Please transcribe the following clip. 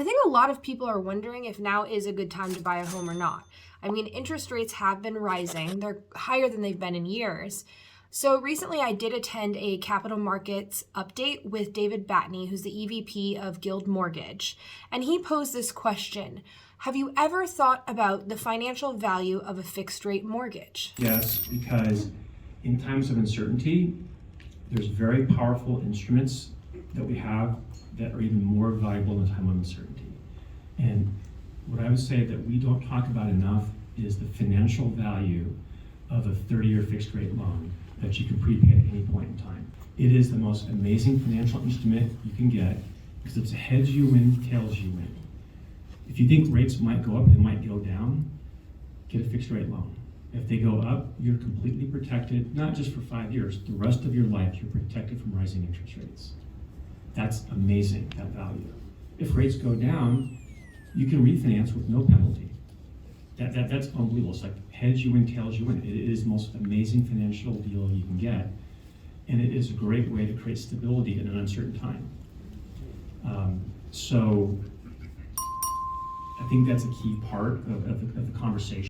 I think a lot of people are wondering if now is a good time to buy a home or not. I mean, interest rates have been rising. They're higher than they've been in years. So recently I did attend a capital markets update with David Batney, who's the EVP of Guild Mortgage. And he posed this question: have you ever thought about the financial value of a fixed rate mortgage? Yes, because in times of uncertainty, there's very powerful instruments that we have that are even more valuable in a time of uncertainty. And what I would say that we don't talk about enough is the financial value of a 30-year fixed rate loan that you can prepay at any point in time. It is the most amazing financial instrument you can get because it's a heads you win, tails you win. If you think rates might go up, they might go down, get a fixed rate loan. If they go up, you're completely protected, not just for 5 years, the rest of your life you're protected from rising interest rates. That's amazing, that value. If rates go down, you can refinance with no penalty. That's unbelievable. It's like heads you win, tails you win. It is the most amazing financial deal you can get. And it is a great way to create stability in an uncertain time. So I think that's a key part of the conversation.